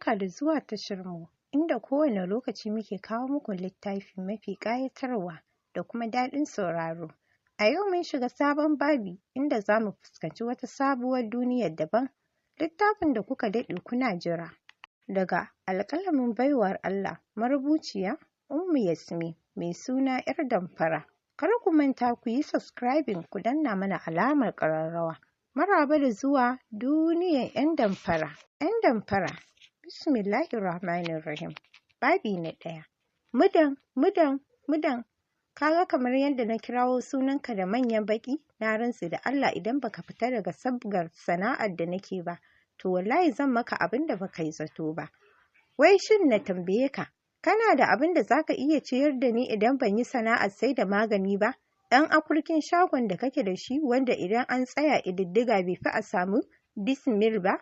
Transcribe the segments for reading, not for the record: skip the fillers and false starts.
Barka da zuwa tashar inda kowane lokaci muke kawo muku littafi mafi ƙayatarwa da kuma daɗin sauraro. A yau mun shiga sabon babi inda za mu fuskanci wata sabuwar duniyar daban. Littafin da kuka daɗe kuna jira. Daga alƙalamin baiwar Allah marubuciya Ummu Yasmin mai suna 'yar damfara. Kar ku manta ku yi subscribing ku danna mana alamar ƙararrawa. Maraba da zuwa duniyar 'yan damfara. 'Yan damfara. Bismillahirrahmanirrahim. Babi na 1. Mudan. Kaga kamar yadda na kirawo sunanka da manyan baki, na rantse da Allah idan baka fita daga sabgar sana'ar da nake ba, to wallahi zan maka abin da baka yi zato ba. Wai shin na tambaye ka, kana da abin da zaka iya ciyar da ni idan ban yi sana'ar sai da magani ba? Ɗan akurkin shagon da kake da shi wanda idan an tsaya ƙididdiga bai fi a samu bismil ba?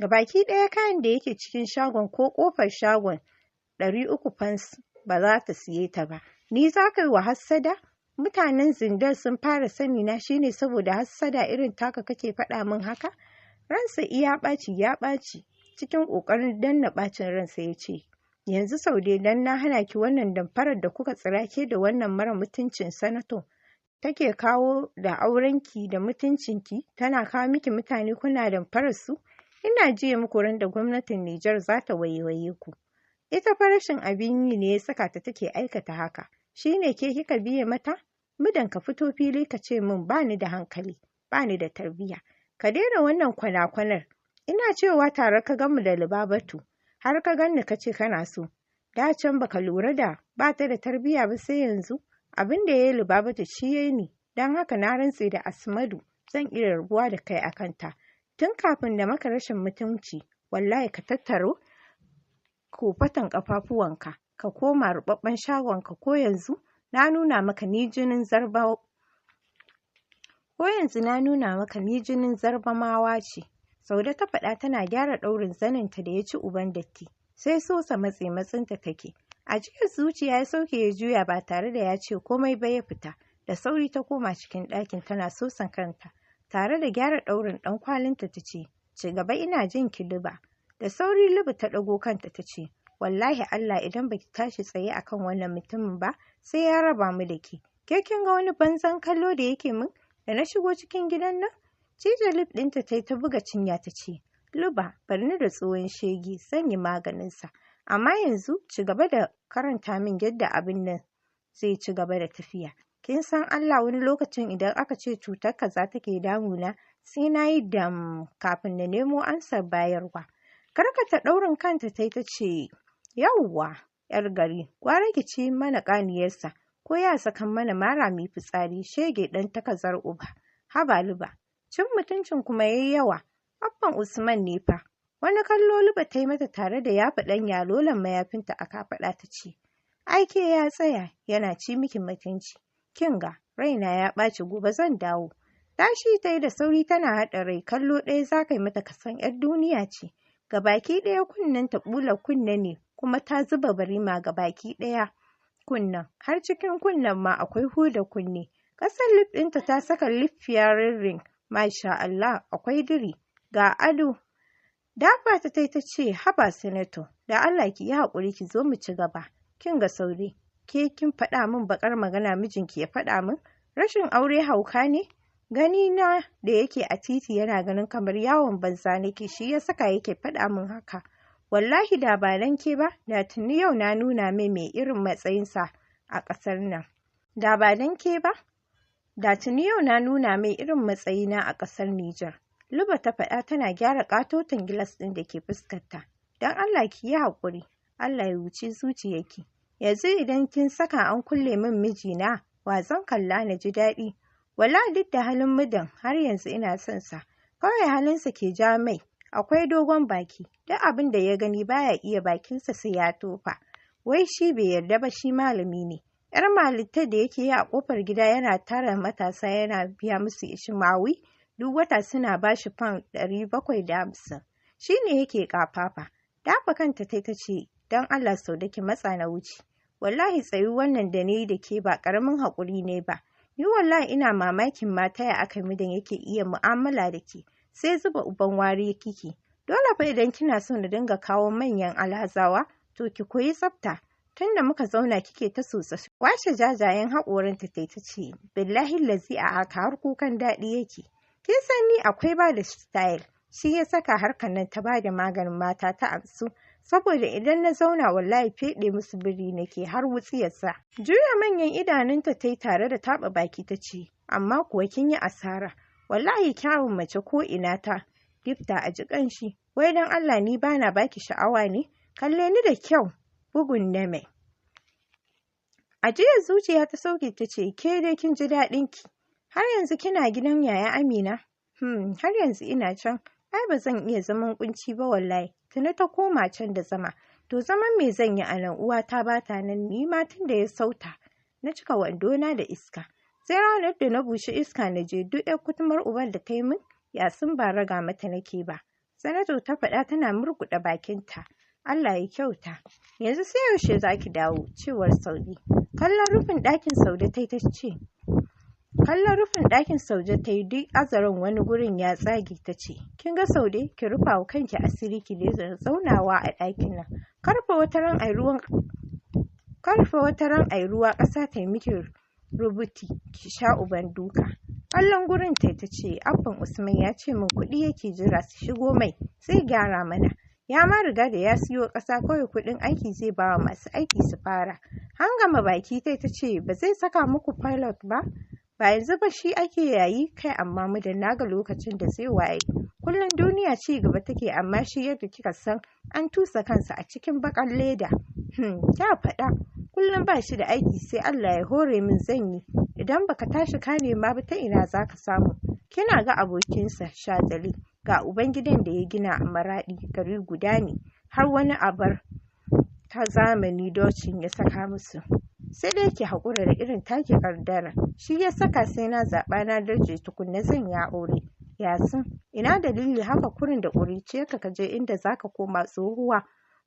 Gabaki ɗaya kayan da yake cikin shagon ko ƙofar shagon 300 fans ba za ta siye ta ba. Ni za ka yi wa hassada? Mutanen Zindar sun fara sani na shine saboda hassada irin taka kake faɗa min haka? Ransa ya ɓaci. Cikin ƙoƙarin danna ɓacin ransa ya ce, yanzu Saude dan na hana ki wannan damfarar da kuka tsira ke da wannan mara mutuncin sanato. Take kawo da aurenki da mutuncinki tana kawo miki mutane kuna damfarar su. Ina jiya muku ran da gwamnatin Nijar za ta waiwaye ku. Ita fa rashin abin yi ne ya saka ta take aikata haka. Shi ne ke kika biye mata? Mudan ka fito fili ka ce min ba ni da hankali, ba ni da tarbiyya. Ka daina wannan kwana-kwanar. Ina cewa tare ka gamu da Lubabatu, har ka ganni ka ce kana so. Da can baka lura da ba ta da tarbiyya ba sai yanzu. Abin da ya yi Lubabatu shi ya yi ni, don haka na rantse da Asmadu zan iya rabuwa da kai a kanta. Tun kafin da maka rashin mutunci, wallahi ka tattaro kofatan ƙafafuwanka, ka koma ruɓaɓɓen shagonka ko yanzu na nuna maka ni jinin zarbamawa ce. Saude ta faɗa tana gyara ɗaurin zaninta da ya ci uban datti, sai sosa matsinta take. A cikin zuciya ya sauke ya juya ba tare da ya ce komai ba ya fita. Da sauri ta koma cikin ɗakin tana sosan kanta, tare da gyara ɗaurin ɗan kwalinta ta ce, ci gaba ina jin ki Luba. Da sauri Luba ta ɗago kanta ta ce, wallahi Allah idan baki tashi tsaye akan wannan mutumin ba sai ya raba mu da ke. Ke kin ga wani banzan kallo da yake min da na shigo cikin gidan nan? Cije lip ɗinta ta yi ta buga cinya ta ce, Luba bari ni da tsohon shege zan yi maganinsa. Amma yanzu ci gaba da karanta min yadda abin nan zai ci gaba da tafiya. Kin san Allah wani lokacin idan aka ce cutar kaza take damuna sai na yi dam kafin na nemo ansar bayarwa. Karkata ɗaurin kanta ta yi ta ce, yawwa, ‘yar gari, gwara ki ci mana ƙaniyarsa, ko ya sakan mana mara mai fitsari, shege ɗan takazar uba. Haba Luba, cin mutuncin kuma yayi yawa, abban Usman ne fa. Wani kallo Luba ta yi mata tare da yafa ɗan yalolan mayafinta a kafaɗa ta ce, aike ya tsaya yana ci miki mutunci. Kin ga, raina ya ɓaci gobe zan dawo. Tashi ta yi da sauri tana haɗa rai, kallo ɗaya za ka yi mata kasan 'yar duniya ce. Gabaki ɗaya kunnen ta ɓula kunne ne, kuma ta zuba barima gabaki ɗaya kunnen. Har cikin kunnen ma akwai huda kunne. Ƙasar lip ɗinta ta saka lip ring. Masha Allah, akwai diri. Ga ado. Dafa ta ce, haba Sanato, da Allah ki yi haƙuri ki zo mu ci gaba. Kin ga Saude, ke kin faɗa min baƙar magana mijinki ya faɗa min? Rashin aure hauka ne? Gani na da yake a titi yana ganin kamar yawon banza nake shi ya saka yake faɗa min haka. Wallahi da ba dan ke ba, da tuni yau na nuna mai irin matsayinsa a ƙasar nan. Da ba dan ke ba, da tuni yau na nuna mai irin matsayina a ƙasar Nijar. Luba ta faɗa tana gyara ƙatoton gilas ɗin da ke fuskarta. Don Allah ki yi haƙuri, Allah ya wuce zuciyarki. Yanzu idan kin saka an kulle min mijina, wa zan kalla na ji daɗi. Wallahi duk da halin mudan har yanzu ina son sa. Kawai halinsa ke ja mai. Akwai dogon baki. Duk abin da ya gani baya iya bakinsa sai ya tofa. Wai shi bai yarda ba shi malami ne. 'Yar malittar da yake yi a ƙofar gida yana tara matasa yana biya musu ishimawi. Duk wata suna ba shi fan 750. Shi ne yake ƙafafa. Dafa kanta ta ce, don Allah Saude ki matsa na wuce. Wallahi tsayi wannan da ne da ke ba ƙaramin haƙuri ne ba. Ni wallahi ina mamakin mata ya aka midan yake iya mu'amala da ke. Sai zuba uban wari kike. Dole fa idan kina so na dinga kawo manyan alhazawa, to ki koyi tsafta. Tunda muka zauna kike ta tsotsa washe jajayen haƙoranta ta ce, billahi lazi a haka har kukan daɗi yake. Kin san ni akwai ba da style, shi ya saka harkar nan ta ba da maganin mata ta amsu, saboda idan na zauna wallahi feɗe musu biri nake har wutsiyarsa. Juya manyan idanunta ta yi tare da taɓa baki ta ce, amma kuwa kin yi asara, wallahi kyawun mace ko ina ta gifta a ji ƙanshi, wai don Allah ni bana baki sha'awa ne, kalle ni da kyau, bugun na mai. Ajiyar zuciya ta sauke ta ce, ke dai kin ji daɗin ki, har yanzu kina gidan yaya Amina? Har yanzu ina can, ai ba zan iya zaman kunci ba wallahi, tuni ta koma can da zama. To zaman me zan yi a nan, uwata ba ta nan, ni ma tun da ya sauta na cika wandona da iska. Sai ranar da na bushe iska na je duk ƴar kutumar uban da ta yi min, Yasin ba raga mata nake ba. Sanato ta faɗa tana murguɗa bakinta. Allah ya kyauta. Yanzu sai yaushe za ki dawo, cewar Saude. Kallon rufin ɗakin Saude ta yi ta ce, kallon rufin ɗakin Saude ta yi duk azarin wani gurin ya tsage ta ce, kin ga Saude, ki rufa wa kanki asiri ki daina zaunawa a ɗakin nan. Karfa wata ran ai ruwa ƙasa ta yi miki rubuti ki sha uban duka. Kallon gurin ta ce, abban Usman ya ce min kuɗi yake jira su shigo mai, sai gyara mana. Ya ma riga da ya siyo ƙasa, kawai kuɗin aiki zai bawa masu aiki su fara. Hangama baki ta ce, ba zai saka muku pilot ba? Ba yanzu ba shi ake yayi, kai amma mu da naga lokacin da zai waye. Kullum duniya ci gaba take, amma shi yadda kika san an tusa kansa a cikin baƙar leda. Kya faɗa, kullum ba shi da aiki sai Allah ya hore min zan yi. Idan baka tashi ka nema ba ta ina za ka samu? Kina ga abokinsa Shazali, ga ubangidan da ya gina a Maraɗi, gari guda ne, har wani abar ta zamani docin ya saka musu. Sai dai ki haƙura da irin take ƙaddara, shi ya saka sai na zaɓa na darje tukunna zan ya aure. Yasin, ina dalili haka kurin da ƙuriciyarka ka je inda za ka koma tsohuwa.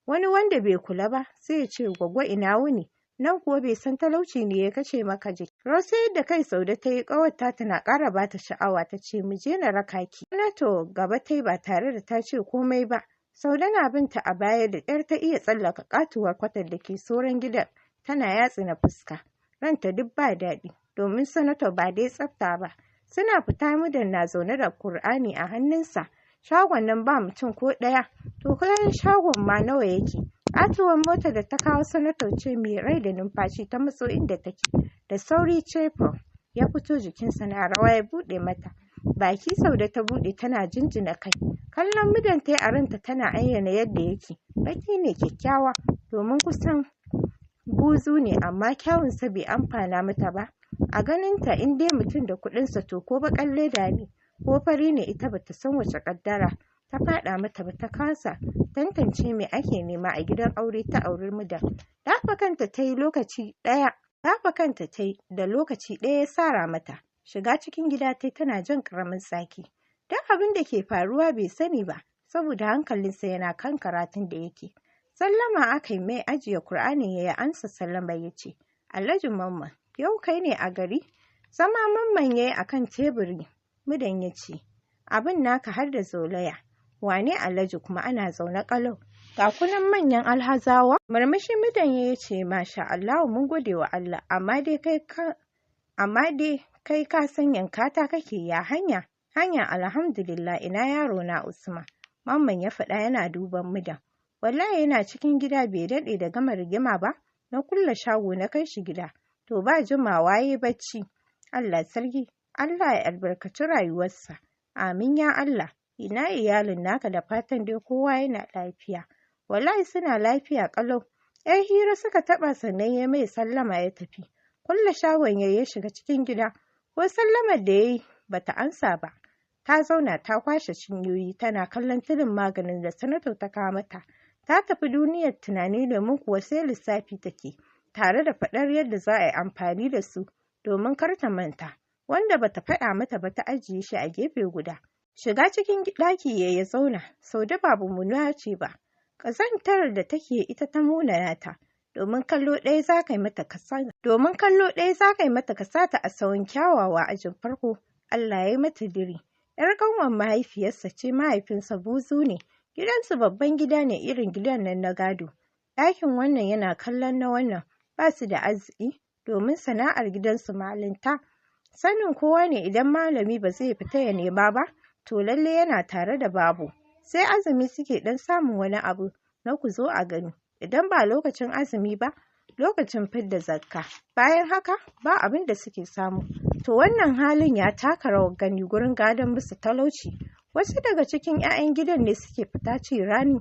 Wani wanda bai kula ba sai ya ce gwaggwa ina wuni, nan kuwa bai san talauci ne ya kashe maka jiki. Rosa yadda kai Saude ta yi ƙawarta tana ƙara ba ta sha'awa ta ce mu je na raka ki. To gaba ta yi ba tare da ta ce komai ba. Saude na binta a baya da ƙyar ta iya tsallaka ƙatuwar kwatar da ke soran gidan, tana yatsi na fuska. Ranta duk ba daɗi, domin Sanato ba dai tsafta ba. Suna fita mudan na zaune da Kur'ani a hannunsa. Shagon nan ba mutum ko ɗaya, to kayan shagon ma nawa yake. Ƙatuwar mota da ta kawo Sanato ce mai rai da numfashi ta matso inda take. Da sauri Chepro ya fito jikinsa na rawa ya buɗe mata. Baki Saude ta buɗe tana jinjina kai. Kallon mudan ta yi a ranta tana ayyana yadda yake. Baki ne kyakkyawa, domin kusan buzu ne amma kyawunsa bai amfana mata ba. A ganinta in dai mutum da kuɗinsa to ko baƙar leda ne ko fari ne, ita bata san wace ƙaddara ta faɗa mata ba, ta kasa tantance me ake nema a gidan aure ta auri mudan. Dafa kanta ta yi da lokaci ɗaya ya sara mata. Shiga cikin gida ta tana jan ƙaramin tsaki. Duk abin da ke faruwa bai sani ba, saboda hankalinsa yana kan karatun da yake. Sallama aka yi mai, ajiye Kur'ani ya ansa sallama ya ce, Alhaji Mamman, yau kai ne a gari? Zama Mamman ya yi a kan teburi. Mudan ya ce, abin naka har da zolaya. Wane Alhaji kuma ana zaune ƙalau? Ga kunan manyan alhazawa? Murmushi Mudan ya ce, masha Allah mun gode wa Allah, amma dai kai ka san yankata kake, ya hanya? Hanya alhamdulillah, ina yaro na Usman. Mamman ya faɗa yana duban Mudan. Wallahi yana cikin gida, bai daɗe da gama rigima ba, na kulle shago na kai shi gida. To ba jimawa yayi bacci. Allah sarki, Allah ya albarkaci rayuwarsa. Amin ya Allah. Ina iyalin naka, da fatan dai kowa yana lafiya. Wallahi suna lafiya ƙalau. Yar hira suka taɓa sannan ya mai sallama ya tafi. Kulle shagon ya shiga cikin gida. Ko sallamar da ya yi bata ansa ba. Ta zauna ta kwashe cinyoyi tana kallon tilin maganin da Sanato ta kawo mata. Ta tafi duniyar tunani, domin kuwa sai lissafi take, tare da faɗar yadda za a yi amfani da su domin kar ta manta. Wanda bata faɗa mata ba ta ajiye shi a gefe guda. Shiga cikin ɗaki ya zauna. Saude babu munuwa ce ba. Ƙazantar da take ita ta munana ta. Domin kallo ɗaya za ka yi mata kasata a sawun kyawawa ajin farko. Allah ya yi mata diri. 'Yar ƙanwar mahaifiyarsa ce, mahaifinsa buzu ne. Gidansu babban gida ne irin gidan nan na gado. Ɗakin wannan yana kallon na wannan. Ba su da arziki domin sana'ar gidansu malinta. Sanin kowa ne idan malami ba zai fita ya nema ba, to lalle yana tare da babu. Sai azumi suke ɗan samun wani abu na ku zo a gani. Idan ba lokacin azumi ba, lokacin fidda zakka. Bayan haka ba abin da suke samu. To wannan halin ya taka rawar gani gurin gadon musu talauci. Wasu daga cikin 'ya'yan gidan ne suke fita ci rani,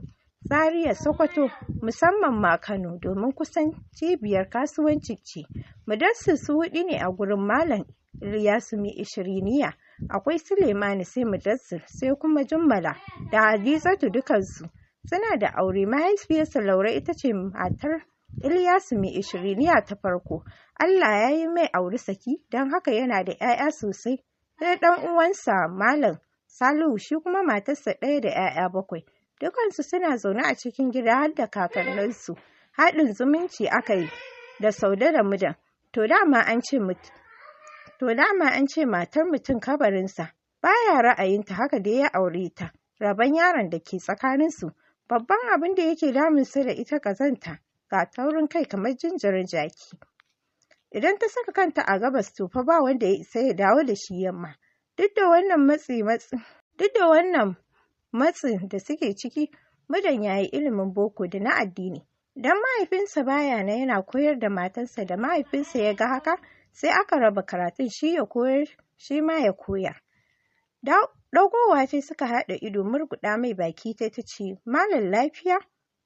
Zaria, Sokoto, musamman ma Kano domin kusan cibiyar kasuwanci ce. Mudassir su huɗu ne a gurin Malam Ilyasu mai ishiriniya. Akwai Sulemani, sai Mudassir, sai kuma Jummala da Hadizatu, dukansu suna da aure. Mahaifiyarsa Laure ita ce matar Ilyasu mai ishiriniya ta farko. Allah ya yi mai auri saki, don haka yana da 'ya'ya sosai. Sai ɗan uwansa Malam Salihu, shi kuma matarsa ɗaya da 'ya'ya 7. Dukansu suna zaune a cikin gida har da kakanninsu. Haɗin zumunci aka yi da Saude da Mudan. To dama an ce matar mutum kabarinsa. Baya ra'ayinta, haka dai ya aure ta. Rabon yaron da ke tsakaninsu. Babban abin da yake damunsa da ita ƙazanta, ga taurin kai kamar jinjirin jaki. Idan ta saka kanta a gabas, to fa ba wanda ya isa ya dawo da shi yamma. Duk da wannan matsin da suke ciki, Mudan ya yi ilimin boko da na addini. Idan mahaifinsa baya nan yana koyar da matarsa, da mahaifinsa ya ga haka, sai aka raba karatun, shi ya koyar, shi ma ya koyar. Ɗagowa ce suka haɗa ido, murguɗa mai baki ta ce, Malam lafiya?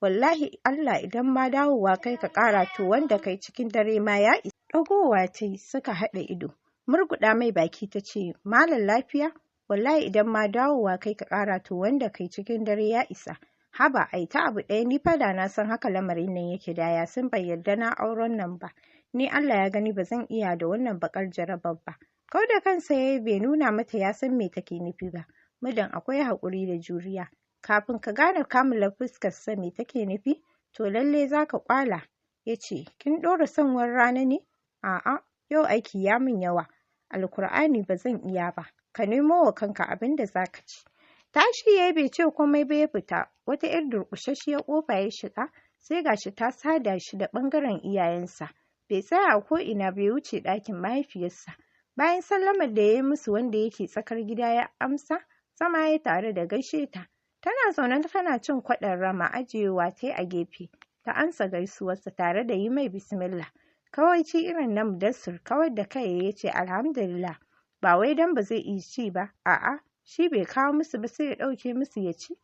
Wallahi Allah, idan ma dawowa kai ka ƙara, to wanda kai cikin dare ma ya isa. Ɗagowa ce suka haɗa ido, murguɗa mai baki ta ce, Malam lafiya? Wallahi idan ma dawowa kai ka ƙara, to wanda kai cikin dare ya isa. Haba, ai ta abu ɗaya, ni fa da na san haka lamarin nan yake, da ya sun bai yarda na auren nan ba. Ni Allah ya gani ba zan iya da wannan baƙar jarabar ba. Kau da kansa ya yi, bai nuna mata ya san me take nufi ba. Mudan akwai haƙuri da juriya. Kafin ka gane kamular fuskarsa me take nufi, to lalle za ka ƙwala. Ya ce, kin ɗora son wani rana ne? A'a, yau aiki ya min yawa. Alkur'ani ba zan iya ba. Ka nemo wa kanka abin da za ka ci. Tashi ya bai ce komai ba, ya fita. Wata 'yar durƙushasshiyar ƙofa ya shiga, sai gashi ta sada shi da ɓangaren iyayensa. Bai tsaya ko ina bai wuce ɗakin mahaifiyarsa. Bayan sallamar da ya yi musu wanda yake tsakar gida ya amsa, zama ya tare da gaishe ta. Tana zaune tana cin kwaɗon rama, ajiyewa ta yi a gefe. Ta amsa gaisuwarsa tare da yi mai bismillah. Kawai ci irin na Mudassir, kawai da kai ya ce alhamdulillah. Ba wai dan ba zai iya ci ba, a'a, shi bai kawo musu ba sai ya ɗauke musu ya ci.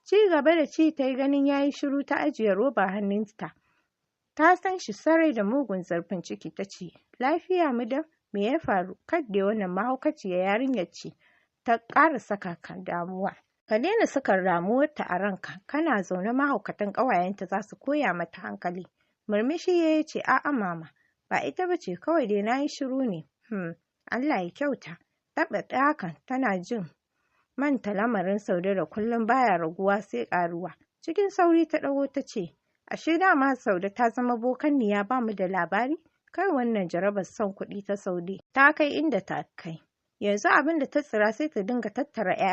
Ci gaba da ci ta yi, ganin ya yi shiru, ta ajiye roba hannunta. Ta san shi sarai da mugun zarfin ciki, ta ce, lafiya Mudan, me ya faru? Kadda wannan mahaukaciyar yarinyar ce ta ƙara saka ka damuwa. Ka daina sakar damuwarta a ranka, kana zaune mahaukatan ƙawayenta za su koya mata hankali. Murmushi ya ce, a'a mama, ba ita ba ce, kawai dai na yi shiru ne. Allah ya kyauta. Tabbata hakan, tana jin manta lamarin Saude da kullum baya raguwa sai ƙaruwa. Cikin sauri ta ɗago ta ce, ashe dama Saude ta zama bokanniya, ba mu da labari? Kai wannan jarabar son kuɗi ta Saude ta kai inda ta kai. Yanzu abin da ta tsira sai ta dinga tattara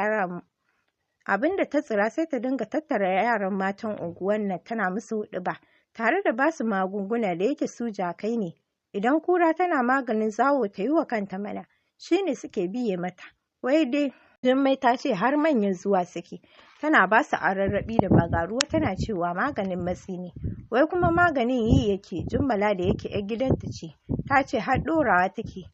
yaran matan unguwan nan tana musu huɗuba, tare da basu magunguna, da yake su jakai ne. Idan kura tana maganin zawo ta yi wa kanta mana, shine suke biye mata. Wai dai Jummai ta ce har manyan zuwa suke, tana ba su ararraɓi da bagaruwa, tana cewa maganin matsi ne. Wai kuma maganin yi yake. Jummala da yake 'yar gidanta ce, ta ce har ɗorawa take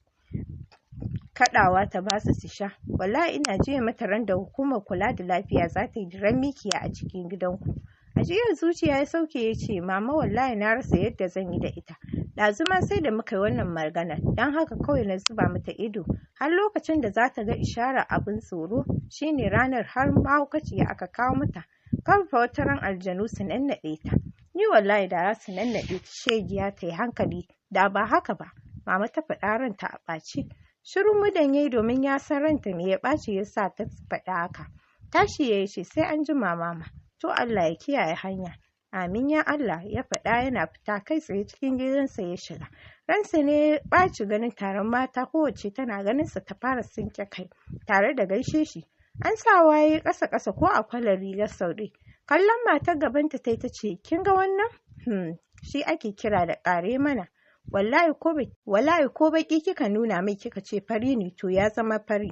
kaɗawa ta ba su sha. Wallahi ina jiya mata ran da hukumar kula da lafiya za ta yi diran mikiya a cikin gidanku. Ajiyar zuciya ya sauke ya ce, mama wallahi na rasa yadda zan yi da ita. Ɗazuma sai da muka yi wannan magana, don haka kawai na zuba mata ido har lokacin da za ta ga isharar abin tsoro, shine ranar har mahaukaciya aka kawo mata. Karfa wata ran aljanu su nannaɗe ta. Ni wallahi da za su nannaɗe ta shegiya ta yi hankali, da ba haka ba. Mama ta faɗa, ranta a ɓaci. Shirin Mudan ya yi domin ya san ranta ne ya ɓaci, ya sa ta faɗa haka. Tashi ya ce, sai an jima mama. To Allah ya kiyaye hanya. Amin ya Allah, ya faɗa yana fita kai tsaye cikin gidansa ya shiga. Ransa ne ya ɓaci ganin taron mata, kowace tana ganinsa ta fara sinke kai tare da gaishe shi. An sa waye ƙasa-ƙasa ko a kwalar rigar Saude. Kallon matar gabanta ta ce, kin ga wannan? Shi ake kira da ƙare mana. Wallahi ko baki kika nuna mai kika ce fari ne to ya zama fari.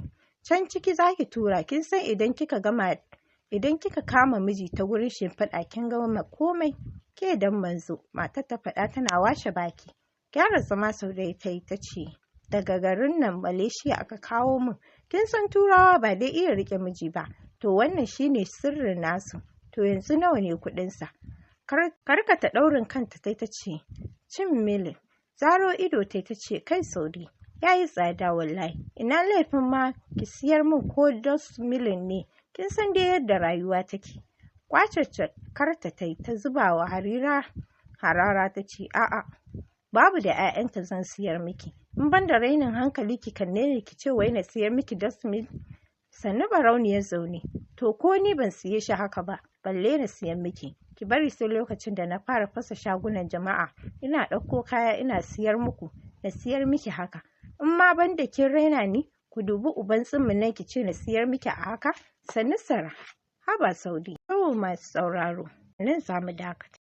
Can ciki zaki tura, kin san idan kika kama miji ta gurin shimfiɗa kin gama komai. Ke dan manzo, matar ta faɗa tana washe baki. Gyara zama Saude ta yi ta ce, daga garin nan Malaysia aka kawo min. Kin san turawa ba dai iya rike miji ba. To wannan shine sirrin nasu. To yanzu nawa ne kuɗinsa? Karkata ɗaurin kanta ta ce, cin milin. Zaro ido ta ce, kai Saude, ya yi tsada wallahi. Ina laifin ma ki siyar min ko dos milin ne. Kin san dai yadda rayuwa take. Kwace karta ta zuba wa harara ta ce, a'a, babu da 'ya'yanta zan siyar miki. In ban da rainin hankali ki kanne ne ki ce wai na siyar miki dos mil. Sannu barauniyar zaune. To ko ni ban siye shi haka ba, balle na siyan miki. Ki bari sai lokacin da na fara fasa shagunan jama'a, ina ɗauko kaya ina siyar muku, na siyar miki haka. In ma ban da kin raina ni, ku dubi uban tsimmin nan ki ce na siyar miki a haka, sannu sara. Haba Saude. Masu sauraro, nan za mu dakata.